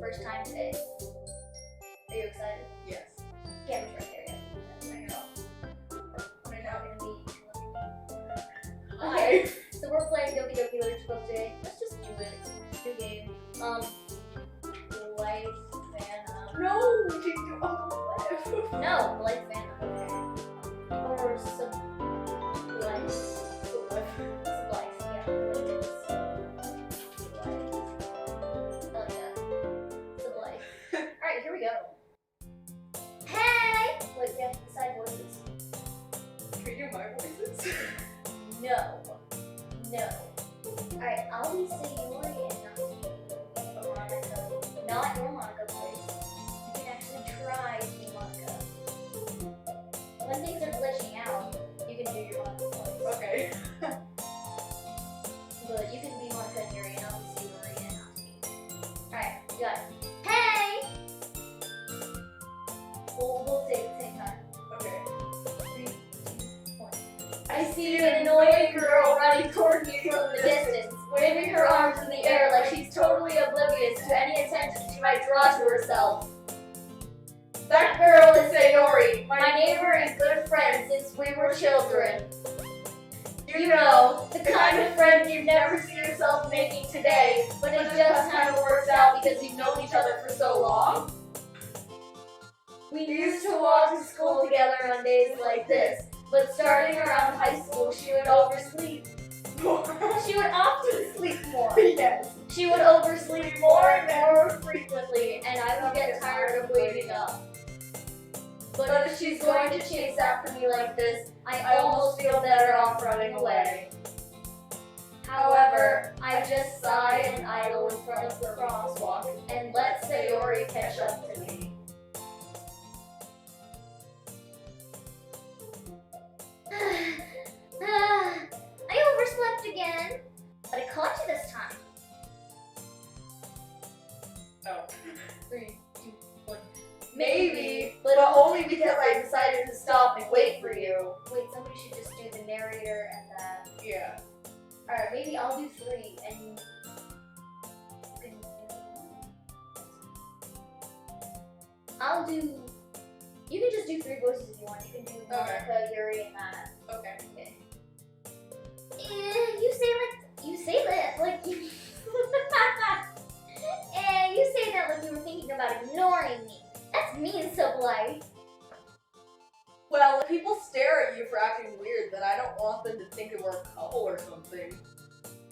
first time today. Are you excited? Yes. Camera's right there, yeah. I know. We're now gonna be. Hi. Okay, so we're playing Doki Literature Club today. Let's just do it. New game. Blythe and No, we can do Uncle Blythe. No, Blythe and I. Or Blythe. Blythe, yeah. Blythe. I like that. Blythe. Alright, here we go. Hey! Wait, we have to decide voices. Can you do my voices? No. Alright, I'll be Sayori and not Monica. Not your Monica voice. You can actually try to be Monica. When things are glitching out, you can do your Monica voice. Okay. But you can be Monica and Yuri, and I'll be Sayori and not me. Alright, you got it. Hey! We'll say it at the same time. Okay. 3, 2, 1. I see an annoying girl running toward me from the distance, waving her arms in the air like she's totally oblivious to any attention she might draw to herself. That girl is Sayori, my neighbor and good friend since we were children. You know, the kind of friend you never see yourself making today, but it just kind of works out because you've known each other for so long. We used to walk to school together on days like this, but starting around high school, she would oversleep. She would often sleep more. Yes. She would oversleep more and more frequently, and I would get tired of waking up. But if she's going to chase after me like this, I almost feel better off running away. However, I just sigh and idle in front of the crosswalk and let Sayori catch up to me. I overslept again, but I caught you this time. Oh. 3, 2, 1. Maybe, but but only because I decided to stop and wait for you. Wait, somebody should just do the narrator and that. Yeah. Alright, maybe I'll do 3 and you can do. You can just do 3 voices if you want. You can do Monica, Yuri, and Matt. Okay. You say that like you. You say that like you were thinking about ignoring me. That's mean, so Blythe. Well, if people stare at you for acting weird, then I don't want them to think that we're a couple or something.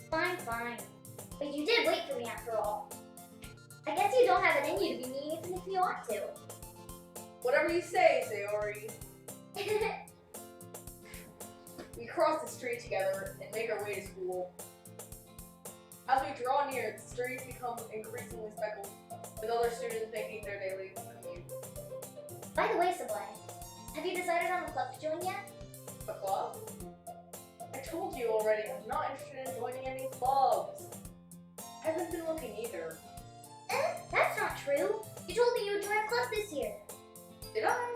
Fine. But you did wait for me after all. I guess you don't have it in you to be mean even if you want to. Whatever you say, Sayori. We cross the street together and make our way to school. As we draw near, the streets become increasingly speckled, with other students making their daily commute. By the way, Sublime, have you decided on the club to join yet? A club? I told you already, I'm not interested in joining any clubs. I haven't been looking either. That's not true. You told me you would join a club this year. Did I?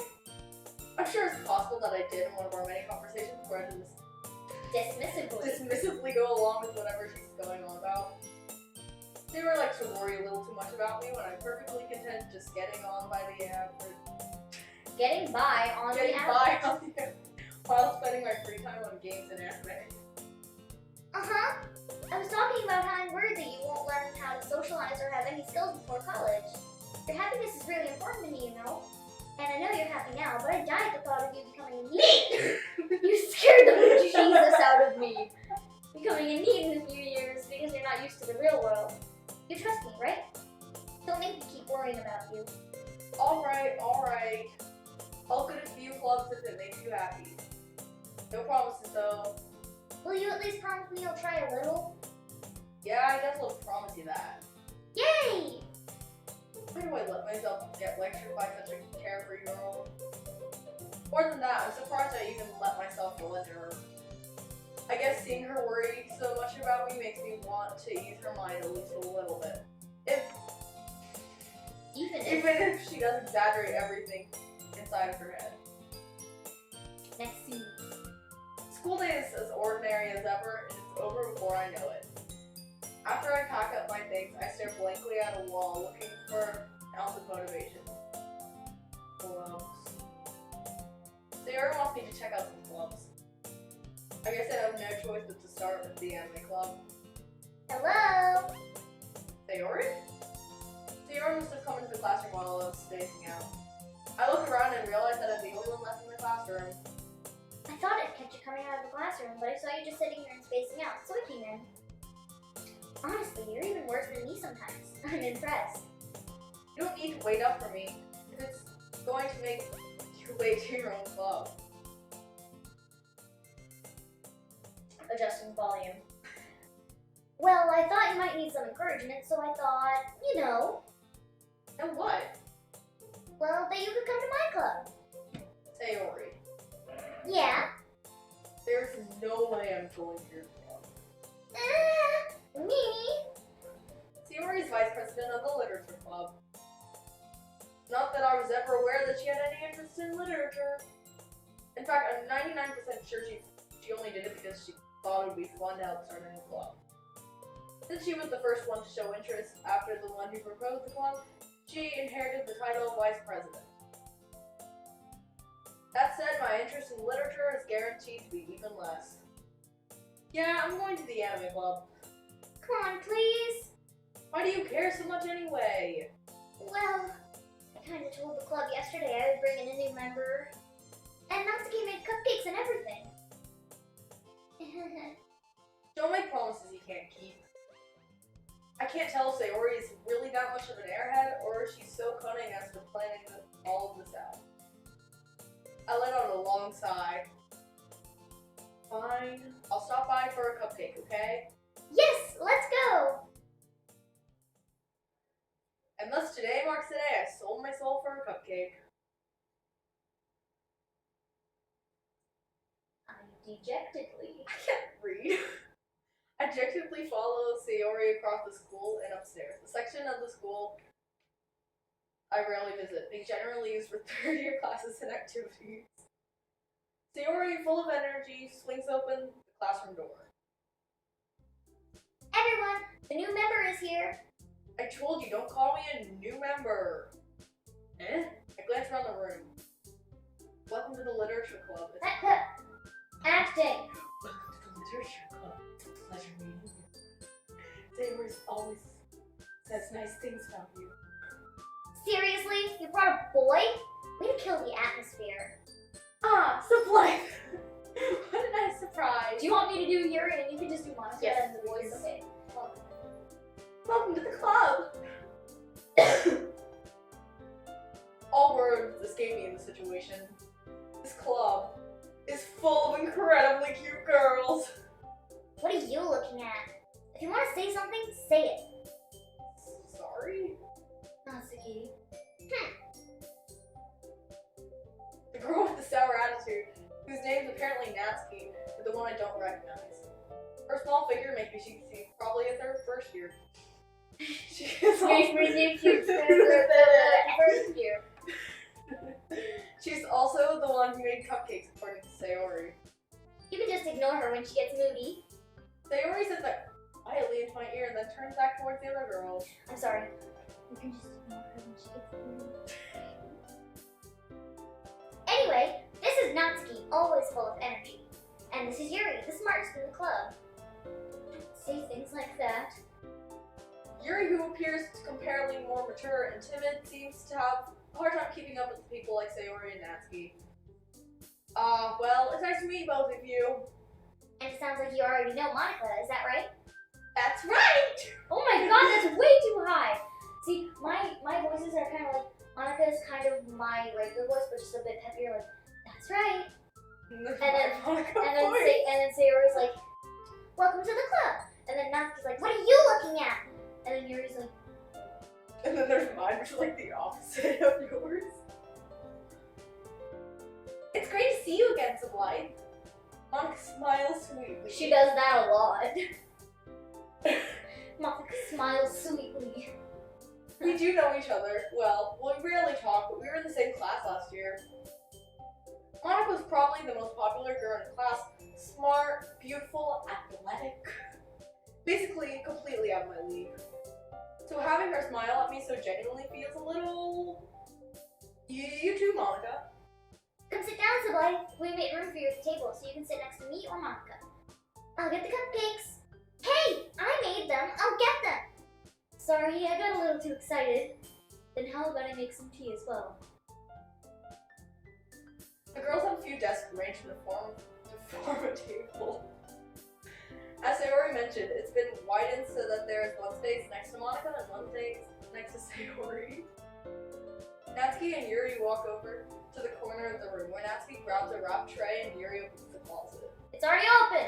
I'm sure it's possible that I did in one of our many conversations where I just dismissively go along with whatever she's going on about. They were like to worry a little too much about me when I'm perfectly content just getting on by the average. Getting by on the average. While spending my free time on games and anime. Uh-huh. I was talking about how I'm worried that you won't learn how to socialize or have any skills before college. Your happiness is really important to me, you know. And I know you're happy now, but I died at the thought of you becoming a NEET. You scared the bejesus out of me. Becoming a NEET in a few years because you're not used to the real world. You trust me, right? Don't make me keep worrying about you. Alright. I'll go to a few clubs if it makes you happy. No promises though. Will you at least promise me you'll try a little? Yeah, I guess I'll promise you that. Yay! Why do I let myself get lectured by such a carefree girl? More than that, I'm surprised I even let myself go into her. I guess seeing her worry so much about me makes me want to ease her mind at least a little bit. Even if she does exaggerate everything inside of her head. Next scene. School day is as ordinary as ever, and it's over before I know it. After I pack up my things, I stare blankly at a wall, looking for an ounce of motivation. Clubs. Sayori wants me to check out some clubs. I guess I have no choice but to start with the anime club. Hello? Sayori? Sayori must have come into the classroom while I was spacing out. I look around and realize that I'm the only one left in the classroom. I thought it kept you coming out of the classroom, but I saw you just sitting here and spacing out, so I came in. Honestly, you're even worse than me sometimes. I'm impressed. You don't need to wait up for me. It's going to make you wait to your own club. Adjusting volume. Well, I thought you might need some encouragement, so I thought, you know. And what? Well, that you could come to my club. Sayori. Yeah? There's no way I'm going to your club. Me? Sayori's vice president of the literature club. Not that I was ever aware that she had any interest in literature. In fact, I'm 99% sure she only did it because she thought it would be fun to help start a new club. Since she was the first one to show interest after the one who proposed the club, she inherited the title of vice president. That said, my interest in literature is guaranteed to be even less. Yeah, I'm going to the anime club. Come on, please. Why do you care so much anyway? Well, I kinda told the club yesterday I would bring in a new member. And Natsuki made cupcakes and everything. Don't make promises you can't keep. I can't tell if Sayori is really that much of an airhead, or if she's so cunning as to planning all of this out. I let out a long sigh. Fine, I'll stop by for a cupcake, okay? Yes, let's go! And thus today marks the day I sold my soul for a cupcake. I dejectedly. I can't read. I dejectedly follow Sayori across the school and upstairs. The section of the school I rarely visit. They generally use for third-year classes and activities. Sayori, full of energy, swings open the classroom door. Everyone, the new member is here. I told you, don't call me a new member. Eh? I glance around the room. Welcome to the literature club. Acting. Welcome to the literature club. It's a pleasure meeting you. Sayori always says nice things about you. Seriously? You brought a boy? Way to kill the atmosphere. Ah, so Blythe. What a nice surprise. Do you want me to do Yuri and you can just do Monica Yes, and the voice? please. Okay. Welcome to the club. All words escape me in this situation. This club is full of incredibly cute girls. What are you looking at? If you want to say something, say it. Sorry? Natsuki. The girl with the sour attitude, whose name is apparently Natsuki, is the one I don't recognize. Her small figure makes me think she's probably a first year. She is First year. She's also the one who made cupcakes, according to Sayori. You can just ignore her when she gets moody. Sayori says that quietly into my ear and then turns back towards the other girls. I'm sorry. You can just ignore her when she gets moody. Anyway, this is Natsuki, always full of energy. And this is Yuri, the smartest in the club. Don't say things like that. Yuri, who appears comparatively more mature and timid, seems to have a hard time keeping up with people like Sayori and Natsuki. Well, it's nice to meet both of you. And it sounds like you already know Monica, is that right? That's right! Oh my god, that's way too high! See, my voices are kind of like, Monica's kind of my regular voice, but just a bit peppier, like, that's right. And then Sayori's like, welcome to the club. And then Natsuki's like, what are you looking at? And then Yuri's like, and then there's mine, which is like the opposite of yours. It's great to see you again, Blythe. Monica smiles sweetly. she does that a lot. Monica smiles sweetly. We do know each other well. We rarely talk, but we were in the same class last year. Monica was probably the most popular girl in the class. Smart, beautiful, athletic. basically completely out of my league. So having her smile at me so genuinely feels a little... You too, Monica. Come sit down, so Blythe. We made room for you at the table so you can sit next to me or Monica. I'll get the cupcakes. Hey, I made them. I'll get them. Sorry, I got a little too excited. Then how about I make some tea as well? The girls have a few desks arranged to form a table. As Sayori mentioned, it's been widened so that there is one space next to Monica and one space next to Sayori. Natsuki and Yuri walk over to the corner of the room where Natsuki grabs a wrapped tray and Yuri opens the closet. It's already open!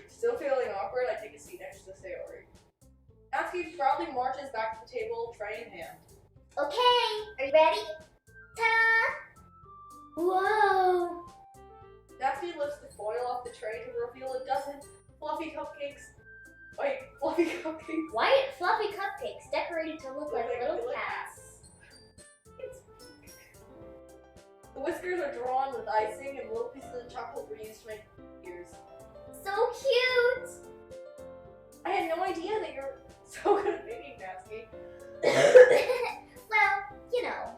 Still feeling awkward, I take a seat next to Sayori. Natsuki proudly marches back to the table, tray in hand. Okay, are you ready? Ta-da! Whoa! Natsuki lifts the foil off the tray to reveal a dozen fluffy cupcakes. Wait, fluffy cupcakes? White, fluffy cupcakes decorated to look like little cats. The whiskers are drawn with icing and little pieces of chocolate were used to make ears. So cute! I had no idea that you're so good at baking, Natsuki. Well, you know.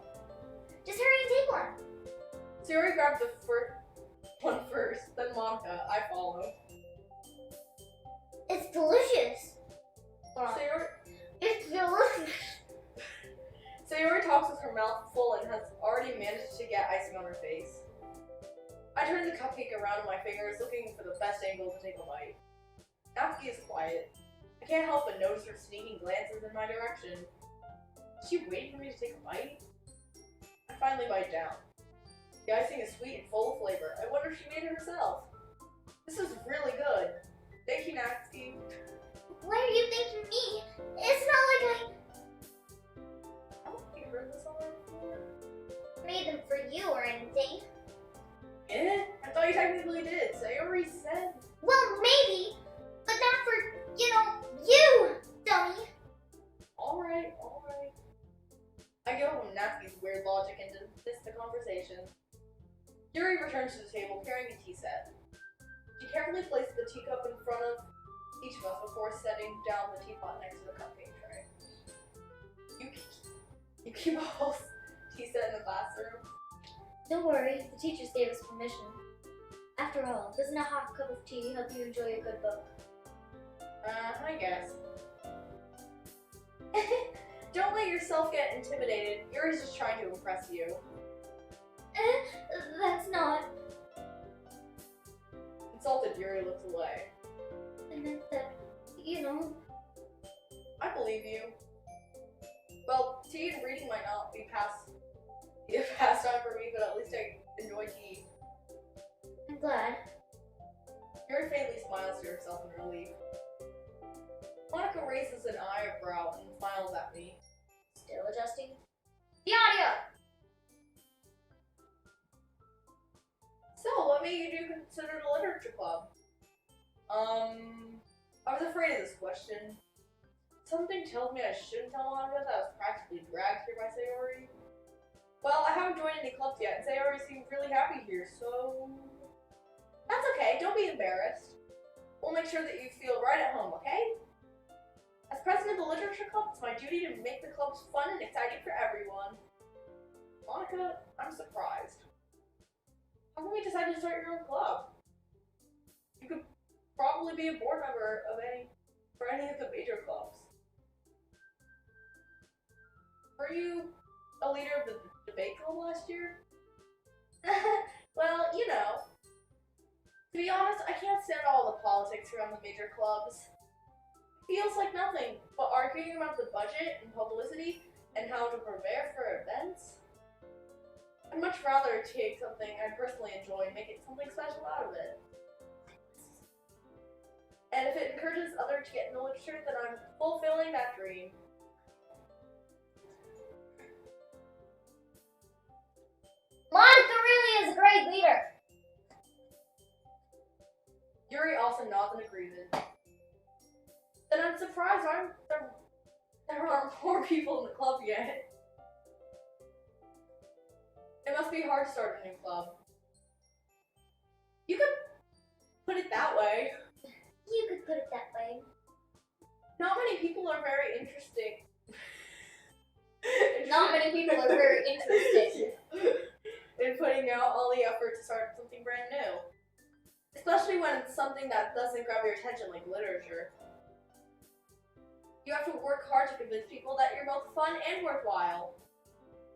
Just hurry and take one. Sayori grabbed the first one first, then Monica. I follow. It's delicious. Sayori... It's delicious. Sayori talks with her mouth full and has already managed to get icing on her face. I turn the cupcake around in my fingers, looking for the best angle to take a bite. Natsuki is quiet. I can't help but notice her sneaking glances in my direction. Is she waiting for me to take a bite? I finally bite down. The icing is sweet and full of flavor. I wonder if she made it herself. This is really good. Thank you, Natsuki. Why are you thanking me? It's not like I You heard this already before? made them for you or anything. Eh? I thought you technically did. Sayori said. Well, maybe, but not for, you, dummy. Alright. I go home Natsuki's weird logic and dismiss the conversation. Yuri returns to the table carrying a tea set. She carefully places the teacup in front of each of us before setting down the teapot next to the cupcake tray. You keep a whole tea set in the classroom? Don't worry, the teachers gave us permission. After all, doesn't a hot cup of tea help you enjoy a good book? I guess. Don't let yourself get intimidated. Yuri's just trying to impress you. That's not. Insulted, Yuri looks away. I meant that, I believe you. Well, tea and reading might not be a pastime for me, but at least I enjoy tea. I'm glad. Yuri faintly smiles to herself in relief. Monica raises an eyebrow and smiles at me. Still adjusting the audio. So, what made you consider the literature club? I was afraid of this question. Something tells me I shouldn't tell Monica that I was practically dragged here by Sayori. Well, I haven't joined any clubs yet, and Sayori seemed really happy here, so... That's okay, don't be embarrassed. We'll make sure that you feel right at home, okay? As president of the literature club, it's my duty to make the clubs fun and exciting for everyone. Monica, I'm surprised. How come you decided to start your own club? You could probably be a board member of any of the major clubs. Were you a leader of the debate club last year? Well, to be honest, I can't stand all the politics around the major clubs. It feels like nothing but arguing about the budget and publicity and how to prepare for events. I'd much rather take something I personally enjoy and make it something special out of it. And if it encourages others to get into literature, then I'm fulfilling that dream. Monica really is a great leader. Yuri also nods in agreement. Then I'm surprised there aren't more people in the club yet. It must be hard to start a new club. You could put it that way. You could put it that way. Not many people are very interesting. Not many people are very interested. In putting out all the effort to start something brand new. Especially when it's something that doesn't grab your attention like literature. You have to work hard to convince people that you're both fun and worthwhile.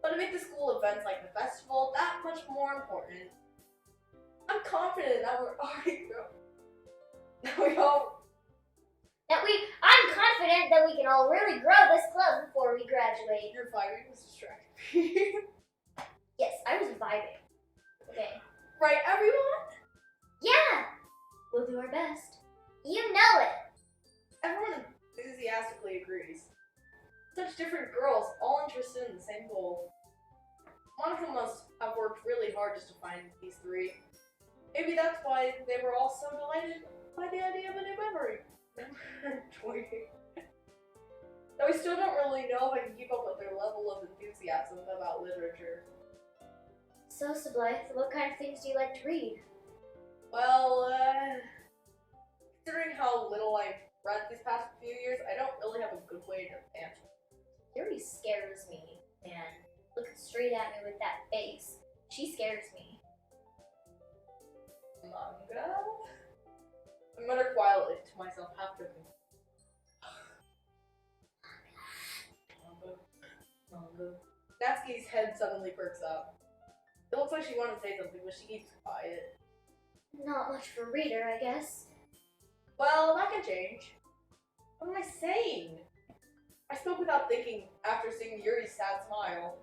But to make the school events like the festival that much more important. I'm confident that we're already grown. I'm confident that we can all really grow this club before we graduate. Your vibing was distracting me. Yes, I was vibing. Okay. Right, everyone? Yeah! We'll do our best. You know it! Everyone enthusiastically agrees. Such different girls, all interested in the same goal. Monica must have worked really hard just to find these three. Maybe that's why they were all so delighted by the idea of a new memory. Though we still don't really know if I can keep up with their level of enthusiasm about literature. So, Blythe, what kind of things do you like to read? Well, considering how little I've read these past few years, I don't really have a good way to answer. Yuri scares me, man. Looking straight at me with that face. She scares me. Manga? I mutter quietly to myself, half joking. Manga. Natsuki's head suddenly perks up. It looks like she wanted to say something, but she keeps quiet. Not much for a reader, I guess. Well, that can change. What am I saying? I spoke without thinking after seeing Yuri's sad smile.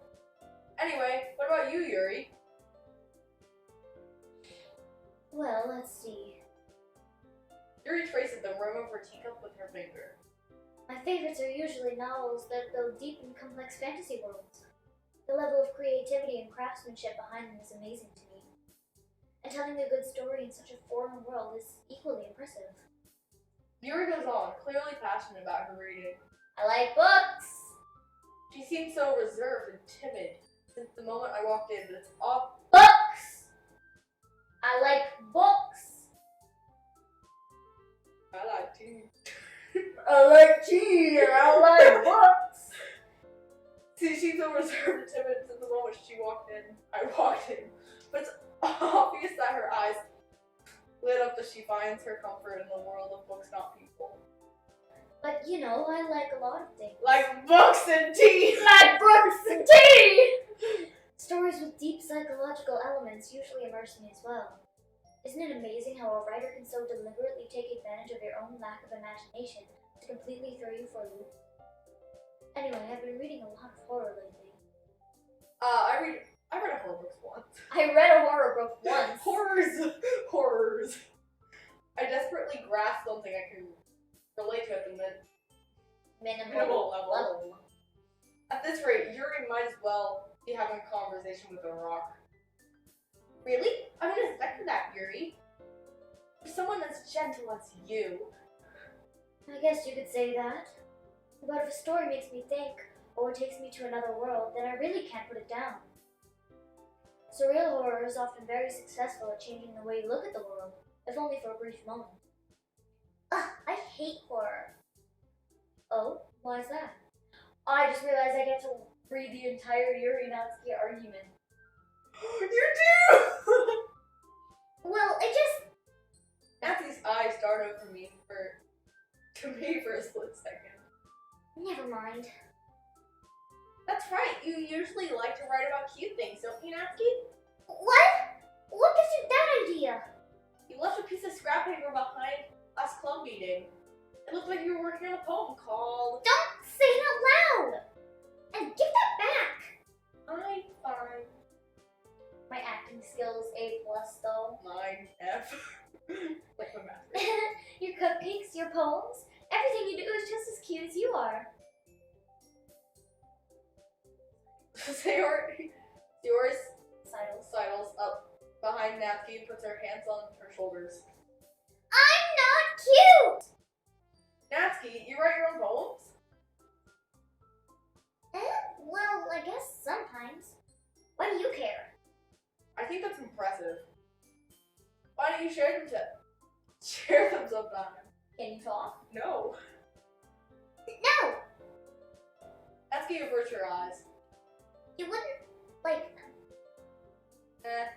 Anyway, what about you, Yuri? Well, let's see. Yuri traces the rim of her teacup with her finger. My favorites are usually novels that go deep in complex fantasy worlds. The level of creativity and craftsmanship behind them is amazing to me. And telling a good story in such a foreign world is equally impressive. Yuri goes on, clearly passionate about her reading. I like books! She seemed so reserved and timid since the moment I walked in, but it's off. Books! I like books! I like tea. I like tea and I like books! See, she's so reserved and timid since the moment I walked in. But it's obvious that her eyes lit up as she finds her comfort in the world of books, not people. But you know, I like a lot of things. Like books and tea! Like books and tea! Stories with deep psychological elements usually immerse me as well. Isn't it amazing how a writer can so deliberately take advantage of your own lack of imagination to completely throw you for a loop? Anyway, I've been reading a lot of horror lately. I read a horror book once. I read a horror book once. Horrors. I desperately grasp something I can relate to at the minimal level. At this rate, Yuri might as well be having a conversation with a rock. Really? I wouldn't expect that, Yuri. For someone as gentle as you. I guess you could say that. But if a story makes me think, or takes me to another world, then I really can't put it down. Surreal horror is often very successful at changing the way you look at the world, if only for a brief moment. Ugh, I hate horror. Oh, why is that? I just realized I get to read the entire Yuri Natsuki argument. You do! Well, it just... Natsuki's eyes started for me for a split second. Never mind. That's right, you usually like to write about cute things, don't you, Natsuki? What? What gives you that idea? You left a piece of scrap paper behind last club meeting. It looked like you were working on a poem called... Don't say it out loud! And give that back! Fine. My acting skills A+ though. Mine, F. Like my math. Your cupcakes, your poems, everything you do is just as cute as you are. Yours sidles up behind Natsuki and puts her hands on her shoulders. I'm not cute! Natsuki, you write your own poems? Well, I guess sometimes. Why do you care? I think that's impressive. Why don't you share them sometime? Can you talk? No. No! That's gonna avert your eyes. You wouldn't like them.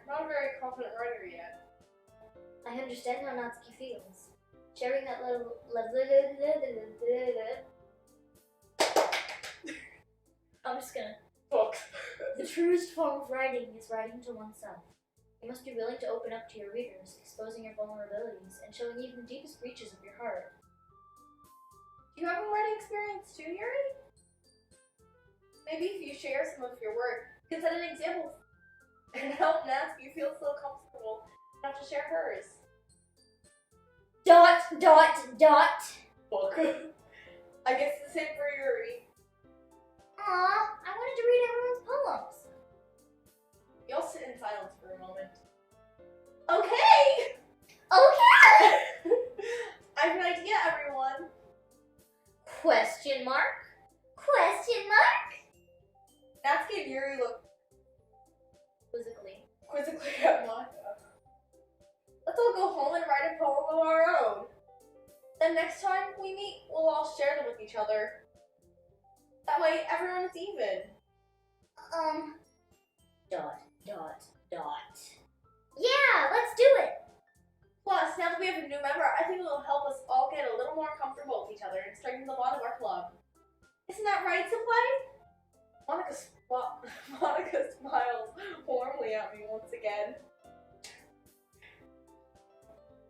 Not a very confident writer yet. I understand how Natsuki feels. Sharing that little... I'm just gonna... Book. The truest form of writing is writing to oneself. You must be willing to open up to your readers, exposing your vulnerabilities, and showing even the deepest reaches of your heart. Do you have a writing experience too, Yuri? Maybe if you share some of your work, you can set an example and help Natsuki feel so comfortable enough to share hers. ... Book. I guess it's the same for Yuri. Aw, I wanted to read everyone's poems. We all sit in silence for a moment. Okay! Okay! I have an idea, everyone. Question mark? Question mark? Natsuki and Yuri look quizzically at Monica. Let's all go home and write a poem of our own. Then next time we meet, we'll all share them with each other. That way, everyone is even. Yeah, let's do it! Plus, now that we have a new member, I think it will help us all get a little more comfortable with each other and strengthen the bond of our club. Isn't that right, Blythe? Monica smiles warmly at me once again.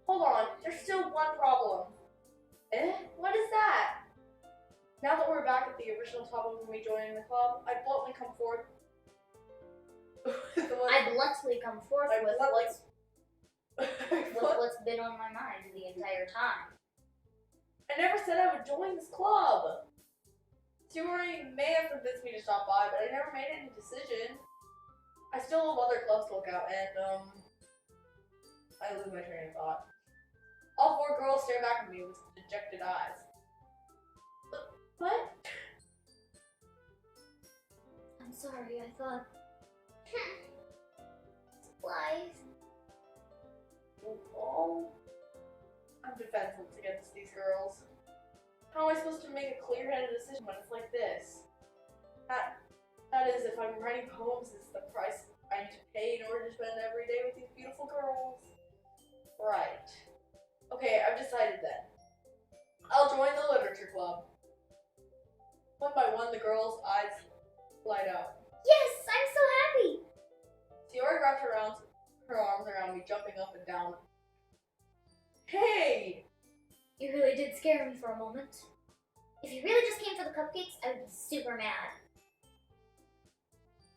Hold on, there's still one problem. What is that? Now that we're back at the original topic of me joining the club, I bluntly come forth with what's been on my mind the entire time. I never said I would join this club. Yuri may have convinced me to stop by, but I never made any decision. I still have other clubs to look out, and I lose my train of thought. All four girls stare back at me with dejected eyes. What? I'm sorry, I thought... Blythe. Oh. I'm defenseless against these girls. How am I supposed to make a clear-headed decision when it's like this? That is, if I'm writing poems, is the price I need to pay in order to spend every day with these beautiful girls. Right. Okay, I've decided then. I'll join the literature club. One by one, the girls' eyes light up. Yes, I'm so happy! Tiora wrapped her arms around me, jumping up and down. Hey! You really did scare me for a moment. If you really just came for the cupcakes, I would be super mad.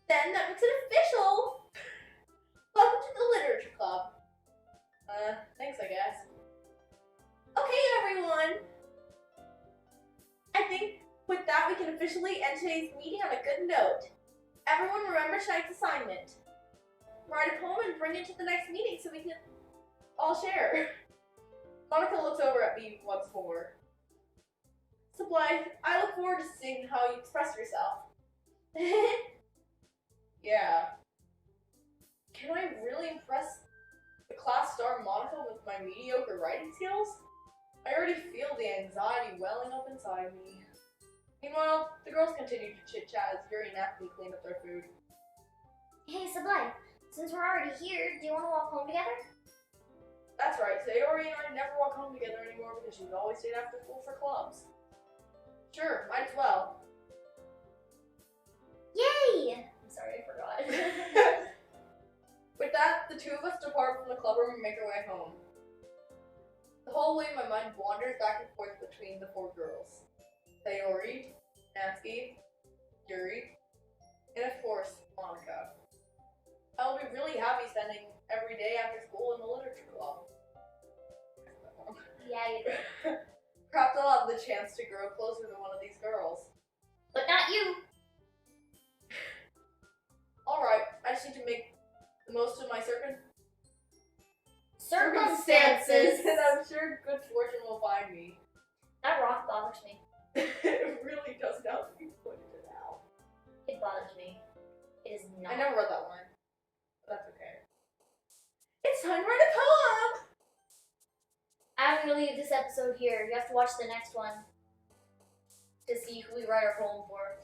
Then that makes it official! Welcome to the literature club. Thanks, I guess. Okay, everyone! I think with that we can officially end today's meeting on a good note. Everyone remember tonight's assignment. Write a poem and bring it to the next meeting so we can all share. Monica looks over at me once more. So Blythe, I look forward to seeing how you express yourself. Yeah. Can I really impress the class star Monica with my mediocre writing skills? I already feel the anxiety welling up inside me. Meanwhile, the girls continue to chit-chat as Yuri and Natsuki clean up their food. Hey, Blythe, since we're already here, do you want to walk home together? That's right, Sayori and I never walk home together anymore because she's always stayed after school for clubs. Sure, might as well. Yay! I'm sorry, I forgot. With that, the two of us depart from the clubroom and make our way home. The whole way my mind wanders back and forth between the four girls. Sayori, Natsuki, Yuri, and of course, Monica. I will be really happy spending every day after school in the literature club. Yeah, you did. Perhaps I'll have the chance to grow closer to one of these girls. But not you! Alright, I just need to make the most of my Circumstances! and I'm sure good fortune will find me. That rock bothers me. It really does now that you pointed it out. It bothers me. It is not. I never read that one. But that's okay. It's time to write a poem! I'm I'm gonna leave this episode here. You have to watch the next one to see who we write our poem for.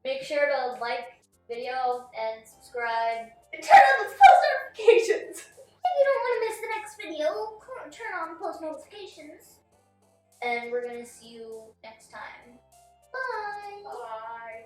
Make sure to like the video and subscribe. And turn on those post notifications. If you don't want to miss the next video, turn on post notifications. And we're gonna see you next time. Bye. Bye.